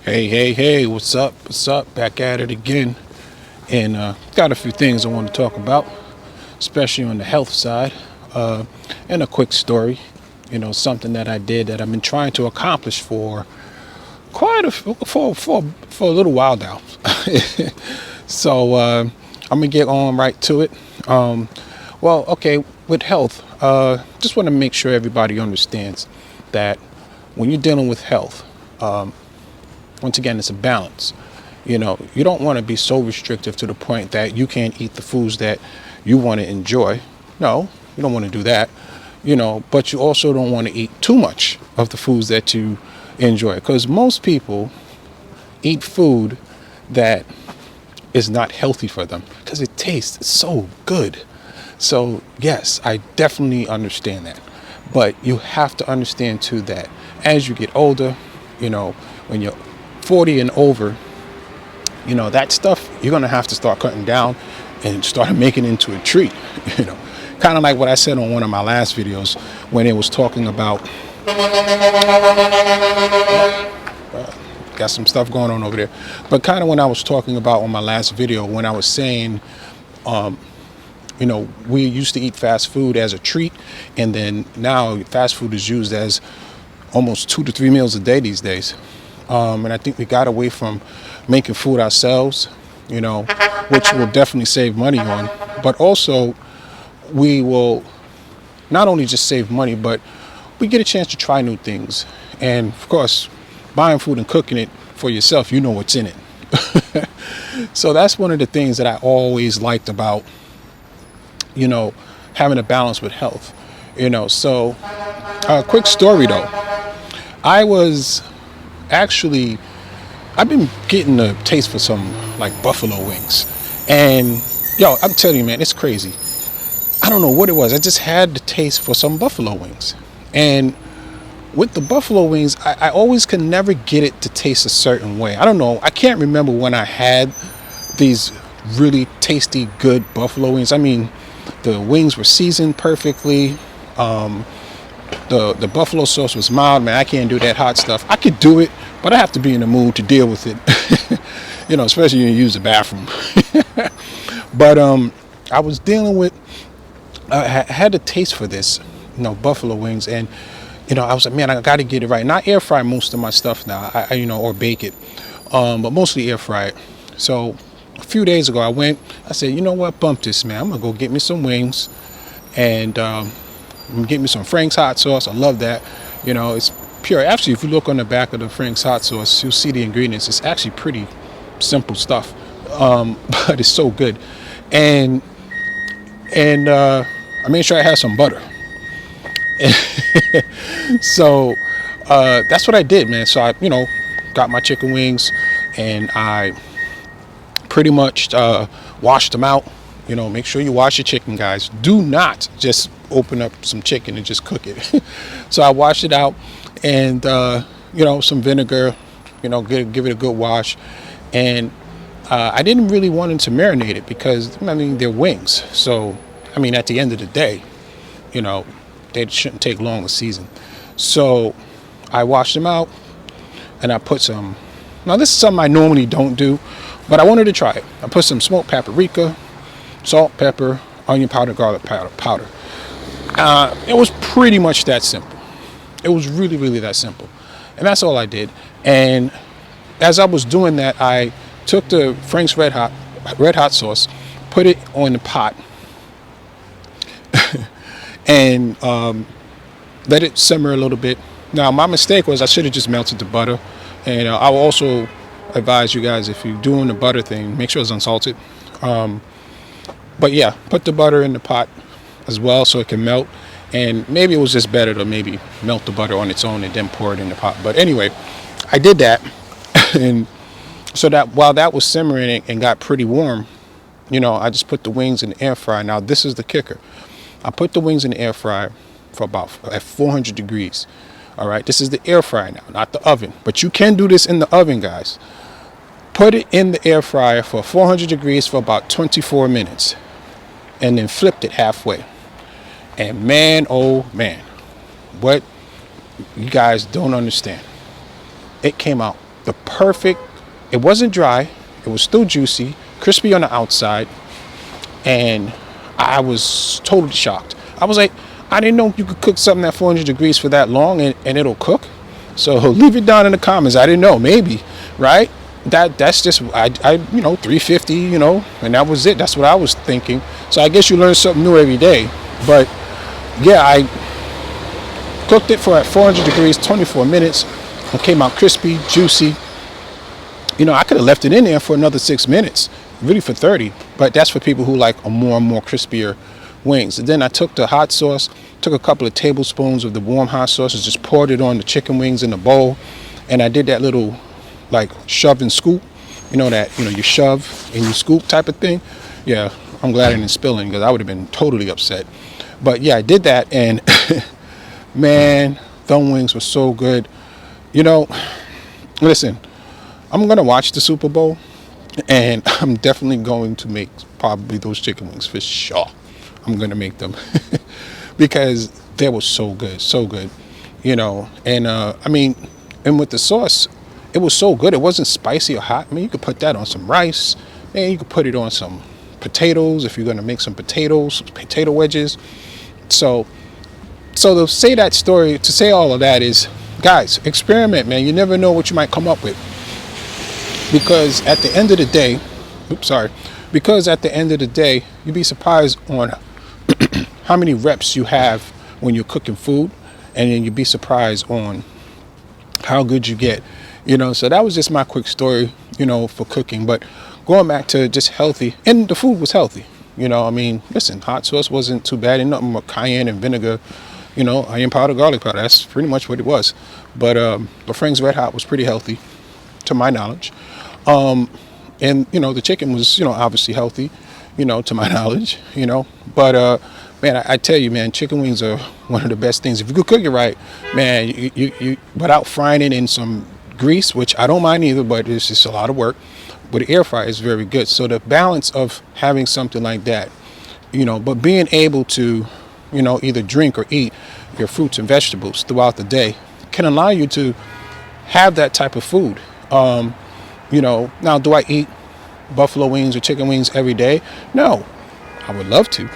Hey, what's up? What's up? Back at it again. And got a few things I want to talk about, especially on the health side. And a quick story, something that I did that I've been trying to accomplish for for a little while now. So I'm gonna get on right to it. Okay, with health, just want to make sure everybody understands that when you're dealing with health, once again, it's a balance. You don't want to be so restrictive to the point that you can't eat the foods that you want to enjoy. No, you don't want to do that. But you also don't want to eat too much of the foods that you enjoy, because most people eat food that is not healthy for them because it tastes so good. So yes, I definitely understand that. But you have to understand too that as you get older, when you're 40 and over, that stuff you're going to have to start cutting down and start making it into a treat. Kind of like what I said on one of my last videos when it was talking about got some stuff going on over there, but kind of when I was talking about on my last video when I was saying we used to eat fast food as a treat, and then now fast food is used as almost 2 to 3 meals a day these days. And I think we got away from making food ourselves, which will definitely save money on. But also, we will not only just save money, but we get a chance to try new things. And of course, buying food and cooking it for yourself, you know what's in it. So that's one of the things that I always liked about, having a balance with health. So a quick story though. I've been getting a taste for some like buffalo wings, and I'm telling you, man, it's crazy. I don't know what it was. I just had the taste for some buffalo wings, and with the buffalo wings, I always can never get it to taste a certain way. I don't know. I can't remember when I had these really tasty, good buffalo wings. I mean, the wings were seasoned perfectly. The buffalo sauce was mild, man. I can't do that hot stuff. I could do it, but I have to be in the mood to deal with it. Especially when you use the bathroom. But I was dealing with. I had a taste for this, buffalo wings, and I was like, man, I got to get it right. And I air fry most of my stuff now, or bake it, but mostly air fry it. So a few days ago, I said, you know what, bump this, man. I'm gonna go get me some wings, and get me some Frank's hot sauce. I love that. It's pure. Actually, if you look on the back of the Frank's hot sauce, you'll see the ingredients. It's actually pretty simple stuff, but it's so good. And I made sure I had some butter. So that's what I did, man. So I, got my chicken wings, and I pretty much washed them out. Make sure you wash your chicken, guys. Do not just open up some chicken and just cook it. So I washed it out, and some vinegar, give it a good wash. And I didn't really want to marinate it because they're wings. So at the end of the day, they shouldn't take long to season. So I washed them out, and I put some. Now this is something I normally don't do, but I wanted to try it. I put some smoked paprika, salt, pepper, onion powder, garlic powder. It was pretty much that simple. It was really, really that simple. And that's all I did. And as I was doing that, I took the Frank's red hot sauce, put it on the pot, and let it simmer a little bit. Now, my mistake was I should have just melted the butter. And I will also advise you guys, if you're doing the butter thing, make sure it's unsalted. But yeah, put the butter in the pot as well so it can melt. And maybe it was just better to maybe melt the butter on its own and then pour it in the pot. But anyway, I did that. And so that while that was simmering and got pretty warm, I just put the wings in the air fryer. Now, this is the kicker. I put the wings in the air fryer for about at 400 degrees. All right, this is the air fryer now, not the oven. But you can do this in the oven, guys. Put it in the air fryer for 400 degrees for about 24 minutes. And then flipped it halfway. And man, oh man, what you guys don't understand. It came out the perfect, it wasn't dry, it was still juicy, crispy on the outside, and I was totally shocked. I was like, I didn't know you could cook something at 400 degrees for that long and it'll cook. So leave it down in the comments. I didn't know, maybe, right? That's just I 350, and that was it. That's what I was thinking. So I guess you learn something new every day. But yeah, I cooked it for at 400 degrees, 24 minutes. It came out crispy, juicy. I could have left it in there for another 6 minutes, really for 30. But that's for people who like a more and more crispier wings. And then I took the hot sauce, took a couple of tablespoons of the warm hot sauce, and just poured it on the chicken wings in the bowl. And I did that little like shove and scoop, you shove and you scoop type of thing. Yeah, I'm glad I didn't spill it because I would have been totally upset. But yeah, I did that, and man, them wings were so good. Listen, I'm gonna watch the Super Bowl, and I'm definitely going to make probably those chicken wings for sure. I'm gonna make them because they were so good, so good. And and with the sauce, it was so good. It wasn't spicy or hot. You could put that on some rice, man. You could put it on some potatoes if you're gonna make some potatoes, potato wedges. So to say that story, to say all of that is, guys, experiment, man. You never know what you might come up with. Because at the end of the day, you'd be surprised on how many reps you have when you're cooking food, and then you'd be surprised on how good you get. So that was just my quick story, for cooking. But going back to just healthy, and the food was healthy. Listen, hot sauce wasn't too bad, and nothing but cayenne and vinegar, onion powder, garlic powder. That's pretty much what it was. But Frank's Red Hot was pretty healthy, to my knowledge. And the chicken was, obviously healthy, to my knowledge, But man, I tell you, man, chicken wings are one of the best things. If you could cook it right, man, you without frying it in some grease, which I don't mind either, but it's just a lot of work. But the air fryer is very good. So the balance of having something like that, but being able to, either drink or eat your fruits and vegetables throughout the day can allow you to have that type of food. Now, do I eat buffalo wings or chicken wings every day? No. I would love to.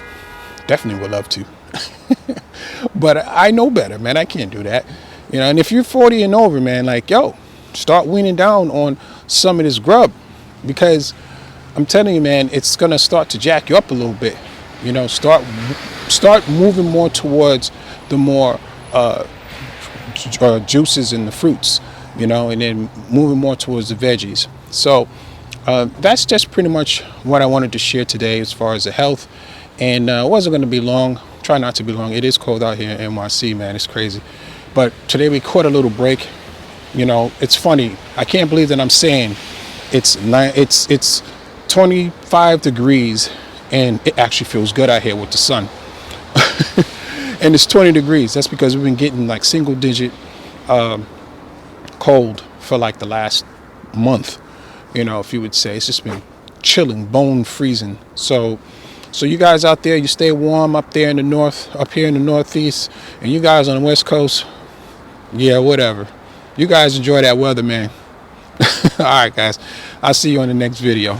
Definitely would love to. But I know better, man. I can't do that. And if you're 40 and over, man, start weaning down on some of this grub, because I'm telling you, man, it's going to start to jack you up a little bit. Start moving more towards the more juices and the fruits, and then moving more towards the veggies. So that's just pretty much what I wanted to share today as far as the health. And it wasn't going to be long. Try not to be long. It is cold out here in NYC, man. It's crazy. But today we caught a little break. It's funny. I can't believe that I'm saying it's 25 degrees and it actually feels good out here with the sun. And it's 20 degrees. That's because we've been getting like single digit cold for like the last month, if you would say. It's just been chilling, bone freezing. So you guys out there, you stay warm up there in the north, up here in the northeast, and you guys on the west coast, yeah, whatever. You guys enjoy that weather, man. All right, guys. I'll see you on the next video.